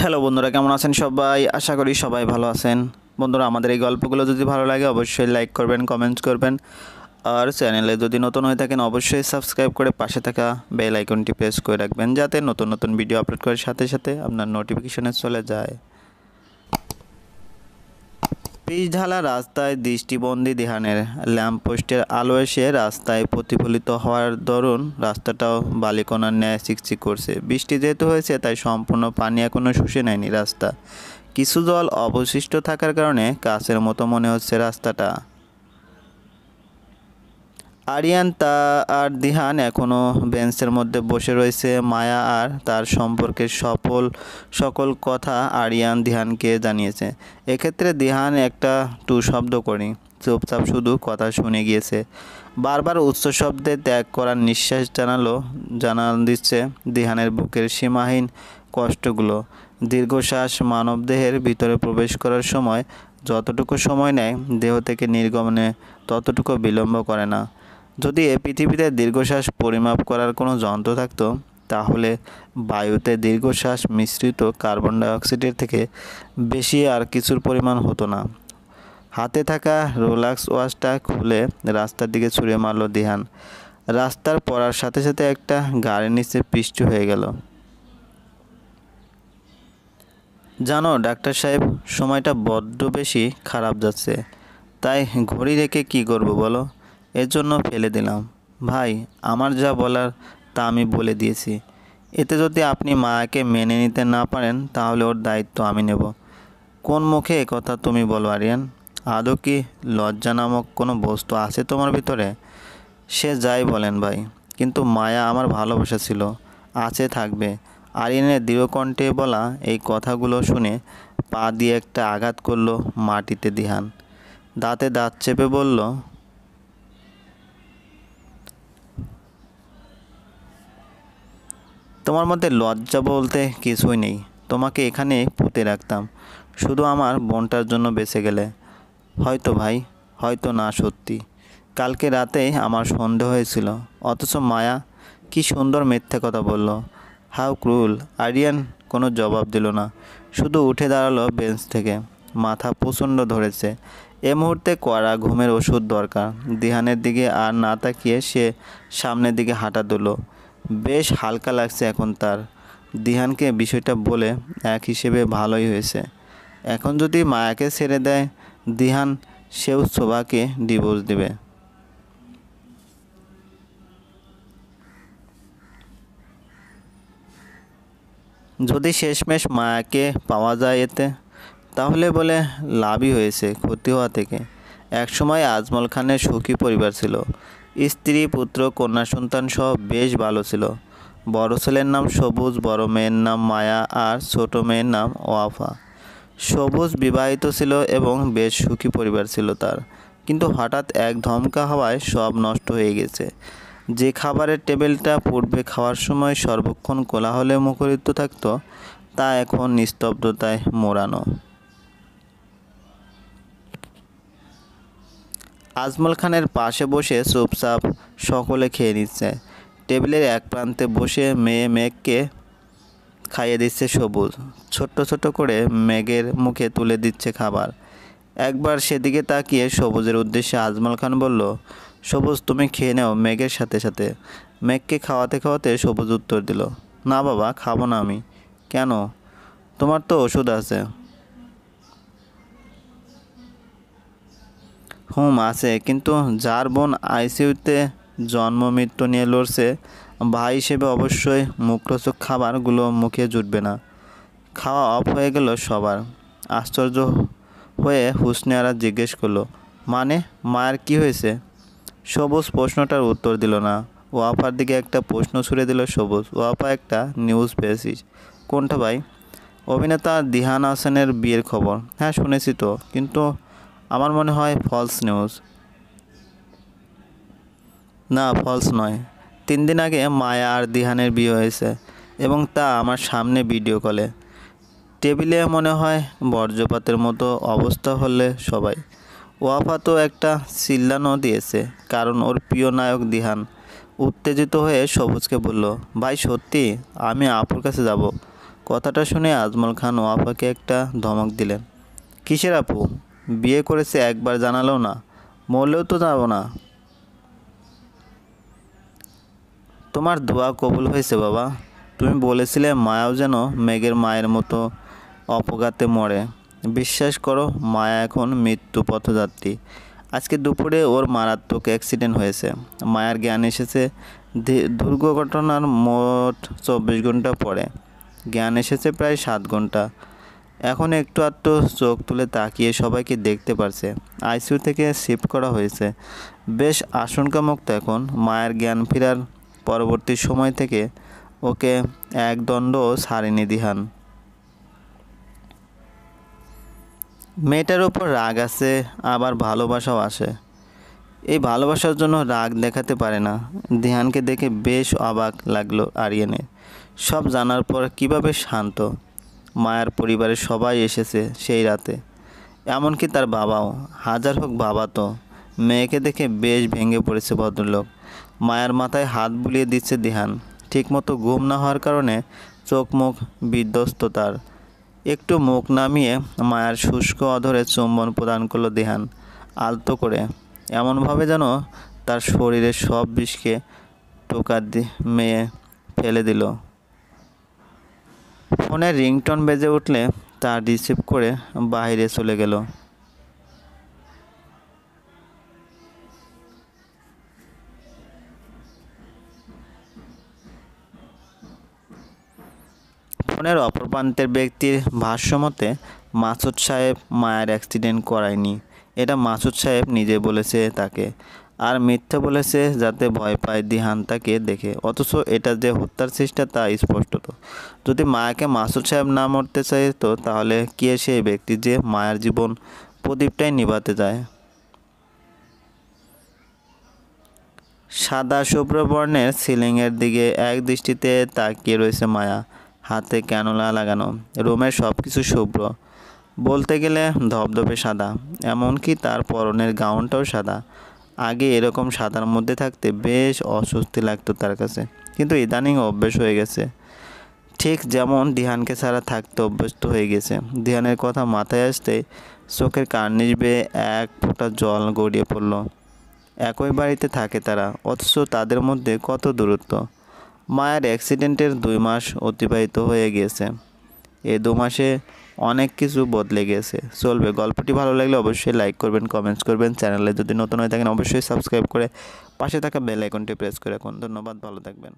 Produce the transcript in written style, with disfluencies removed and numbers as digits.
Hello বন্ধুরা, কেমন আছেন সবাই? আশা করি সবাই ভালো আছেন। বন্ধুরা, আমাদের এই গল্পগুলো যদি ভালো লাগে অবশ্যই লাইক করবেন, কমেন্টস করবেন। আর চ্যানেলে যদি নতুন হয়ে থাকেন অবশ্যই সাবস্ক্রাইব করে পাশে থাকা বেল আইকনটি প্রেস করে রাখবেন, যাতে নতুন নতুন ভিডিও আপলোড করার সাথে সাথে আপনার নোটিফিকেশনে চলে যায়। পিচঢালা রাস্তায় দৃষ্টিবন্দি দিহানের ল্যাম্পপোস্টের আলো এসে রাস্তায় প্রতিফলিত হওয়ার দরুন রাস্তাটাও বালিকণার ন্যায় চিকচিক করছে। বৃষ্টি যেহেতু হয়েছে তাই সম্পূর্ণ পানি এখনও শুষে নেয়নি রাস্তা। কিছু জল অবশিষ্ট থাকার কারণে কাছের মতো মনে হচ্ছে রাস্তাটা। আরিয়ান আর দিহান এখনও বেঞ্চের মধ্যে বসে রয়েছে। মায়া আর তার সম্পর্কের সকল কথা আরিয়ান দিহানকে জানিয়েছে। এক্ষেত্রে দিহান একটা টু শব্দ করি, চুপচাপ শুধু কথা শুনে গিয়েছে। বারবার উচ্চ শব্দে ত্যাগ করার নিঃশ্বাস জানান দিচ্ছে দিহানের বুকের সীমাহীন কষ্টগুলো। দীর্ঘশ্বাস মানবদেহের ভিতরে প্রবেশ করার সময় যতটুকু সময় নেয় দেহ থেকে নির্গমনে ততটুকু বিলম্ব করে না। যদি এ পৃথিবীতে দীর্ঘশ্বাস পরিমাপ করার কোনো যন্ত্র থাকতো তাহলে বায়ুতে দীর্ঘশ্বাস মিশ্রিত কার্বন ডাইঅক্সাইডের থেকে বেশি আর কিছুর পরিমাণ হতো না। হাতে থাকা রোলাক্স ওয়াচটা খুলে রাস্তার দিকে ছুঁড়ে মারল দিহান। রাস্তার পড়ার সাথে সাথে একটা গাড়ির নিচে পিষ্ট হয়ে গেল। জানো ডাক্তার সাহেব, সময়টা বড্ড বেশি খারাপ যাচ্ছে, তাই ঘড়ি রেখে কী করব বলো? এর জন্য ফেলে দিলাম। ভাই, আমার যা বলার তা আমি বলে দিয়েছি। এতে যদি আপনি মায়াকে মেনে নিতে না পারেন তাহলে ওর দায়িত্ব আমি নেব। কোন মুখে কথা তুমি বলো আরিয়ান? আদৌ কি লজ্জা নামক কোনো বস্তু আছে তোমার ভিতরে? সে যাই বলেন ভাই, কিন্তু মায়া আমার ভালোবাসা ছিল, আছে, থাকবে। আরিয়ানের দৃঢ়কণ্ঠে বলা এই কথাগুলো শুনে পা দিয়ে একটা আঘাত করলো মাটিতে দিহান। দাঁতে দাঁত চেপে বলল, তোমার মধ্যে লজ্জা বলতে কিছুই নেই। তোমাকে এখানে পুঁতে রাখতাম শুধু আমার বোনটার জন্য বেঁচে গেলে। হয়তো ভাই, হয়তো না। সত্যি কালকে রাতে আমার সন্দেহ হয়েছিল, অথচ মায়া কি সুন্দর মিথ্যে কথা বলল। হাউ ক্রুল! আরিয়ান কোনো জবাব দিল না, শুধু উঠে দাঁড়ালো বেঞ্চ থেকে। মাথা প্রচণ্ড ধরেছে। এ মুহূর্তে কড়া ঘুমের ওষুধ দরকার। দিহানের দিকে আর না তাকিয়ে সে সামনের দিকে হাঁটা দিল। বেশ হালকা লাগছে এখন তার। দিহানকে বিষয়টা বলে এক হিসেবে ভালোই হয়েছে। এখন যদি মায়াকে ছেড়ে দেয় দিহান, সেও শোভাকে ডিভোর্স দেবে। যদি শেষমেশ মায়াকে পাওয়া যায় এতে, তাহলে বলে লাভই হয়েছে ক্ষতি হওয়া থেকে। একসময় আজমল খানের সুখী পরিবার ছিল। স্ত্রী, পুত্র, কন্যা সন্তান সহ বেশ ভালো ছিল। বড় ছেলের নাম সবুজ, বড় মেয়ের নাম মায়া আর ছোট মেয়ের নাম ওয়াফা। সবুজ বিবাহিত ছিল এবং বেশ সুখী পরিবার ছিল তার। কিন্তু হঠাৎ এক ধমকা হাওয়ায় সব নষ্ট হয়ে গেছে। যে খাবারের টেবিলটা পূর্বে খাওয়ার সময় সর্বক্ষণ কোলাহলে মুখরিত থাকত, তা এখন নিস্তব্ধতায় মোড়ানো। আজমল খানের পাশে বসে চুপচাপ সকলে খেয়ে নিচ্ছে। টেবিলের এক প্রান্তে বসে মেঘকে খাইয়ে দিচ্ছে সবুজ। ছোট্ট ছোট্ট করে মেঘের মুখে তুলে দিচ্ছে খাবার। একবার সেদিকে তাকিয়ে সবুজের উদ্দেশ্যে আজমল খান বলল, সবুজ, তুমি খেয়ে নাও মেঘের সাথে সাথে। মেঘকে খাওয়াতে খাওয়াতে সবুজ উত্তর দিল, না বাবা, খাবো না আমি। কেন? তোমার তো ওষুধ আছে। আছে, কিন্তু যার বোন আইসিইউতে জন্ম মৃত্যু নিয়ে লড়ছে, ভাই হিসেবে অবশ্যই মুখরোচক খাবারগুলো মুখে জুটবে না। খাওয়া অফ হয়ে গেল সবার। আশ্চর্য হয়ে হুসনে আরা জিজ্ঞেস করলো, মানে মায়ের কি হয়েছে? সবুজ প্রশ্নটার উত্তর দিল না। ওয়াফার দিকে একটা প্রশ্ন ছুড়ে দিল সবুজ। ওয়াফা, একটা নিউজ পেয়েছিস? কোনটা ভাই? অভিনেতা দিহান হাসানের বিয়ের খবর। হ্যাঁ শুনেছি তো, কিন্তু আমার মনে হয় ফলস নিউজ। না, ফলস নয়। 3 দিন আগে মায়া আর দিহানের বিয়ে হয়েছে, এবং তা আমার সামনে ভিডিও কলে। টেবিলে মনে হয় বর্জ্যপাতের মতো অবস্থা হলে সবাই। ওয়াফা তো একটা চিল্লানো দিয়েছে, কারণ ওর প্রিয় নায়ক দিহান। উত্তেজিত হয়ে সবুজকে বলল, ভাই সত্যি? আমি আপুর কাছে যাব। কথাটা শুনে আজমল খান ওয়াফাকে একটা ধমক দিলেন। কিসের আপু, বিয়ে করেছে একবার জানালো না, মরলেও তো যাবো না। তোমার দোয়া কবুল হয়েছে বাবা। তুমি বলেছিলে মায়াও যেন মেঘের মায়ের মতো অপঘাতে মরে। বিশ্বাস করো, মায়া এখন মৃত্যু পথযাত্রী। আজকে দুপুরে ওর মারাত্মক অ্যাক্সিডেন্ট হয়েছে। মায়ার জ্ঞান এসেছে দুর্ঘটনার মোট 24 ঘন্টা পরে। জ্ঞান এসেছে প্রায় 7 ঘন্টা। এখন একটু আধটু চোখ তুলে তাকিয়ে সবাইকে দেখতে পারছে। আইসিইউ থেকে শিফট করা হয়েছে, বেশ আশঙ্কামুক্ত এখন। মায়ের জ্ঞান ফেরার পরবর্তী সময় থেকে ওকে এক দণ্ডও ছাড়েনি দিহান। মেয়েটার উপর রাগ আছে, আবার ভালোবাসাও আসে। এই ভালোবাসার জন্য রাগ দেখাতে পারে না। দিহানকে দেখে বেশ অবাক লাগলো আরিয়ানের। সব জানার পর কিভাবে শান্ত। মায়ার পরিবারের সবাই এসেছে সেই রাতে, এমনকি তার বাবাও। হাজার হোক বাবা তো। মেয়েকে দেখে বেশ ভেঙে পড়েছে ভদ্রলোক। মায়ের মাথায় হাত বুলিয়ে দিচ্ছে দিহান। ঠিকমতো ঘুম না হওয়ার কারণে চোখ মুখ বিধ্বস্ত তার। একটু মুখ নামিয়ে মায়ার শুষ্ক অধরে চুম্বন প্রদান করলো দিহান, আলতো করে, এমনভাবে যেন তার শরীরের সব বিষকে টোকা মেয়ে ফেলে দিল। ফোনের রিংটোন বেজে উঠলে তা রিসিভ করে বাইরে চলে গেল। ফোনের অপর প্রান্তের ব্যক্তির ভাষ্যমতে মাসুদ সাহেব মায়ের অ্যাক্সিডেন্ট করায়নি। এটা মাসুদ সাহেব নিজে বলেছে তাকে, আর মিথ্যে বলেছে যাতে ভয় পায় দিহান তাকে দেখে। অথচ এটা যে হত্যার চেষ্টা তা স্পষ্টত। যদি মায়াকে মাসুদ সাহেব না মরতে চাইতো তাহলে কে সেই ব্যক্তি যে মায়ের জীবন প্রদীপটাই নিভাতে যায়। সাদা শুভ্র বর্ণের সিলিংয়ের দিকে এক দৃষ্টিতে তাকিয়ে রয়েছে মায়া। হাতে ক্যানোলা লাগানো, রুমের সব কিছু শুভ্র, বলতে গেলে ধবধবে সাদা। এমনকি তার পরনের গাউনটাও সাদা। আগে এরকম সাদার মধ্যে থাকতে বেশ অস্বস্তি লাগতো তার কাছে, কিন্তু ইদানিং অভ্যেস হয়ে গেছে। ঠিক যেমন দিহানকে ছাড়া থাকতে অভ্যস্ত হয়ে গেছে। দিহানের কথা মাথায় আসতে চোখের কার্নিশ বেয়ে এক ফোঁটা জল গড়িয়ে পড়ল। একই বাড়িতে থাকে তারা, অথচ তাদের মধ্যে কত দূরত্ব। মায়ের অ্যাক্সিডেন্টের 2 মাস অতিবাহিত হয়ে গিয়েছে। এই 2 মাসে অনেক কিছু বদলে গেছে। চলবে, গল্পটি ভালো লাগলে অবশ্যই লাইক করবেন, কমেন্টস করবেন। চ্যানেলে যদি নতুন হয়ে থাকেন অবশ্যই সাবস্ক্রাইব করে পাশে থাকা বেল আইকনটি প্রেস করে রাখুন। ধন্যবাদ, ভালো থাকবেন।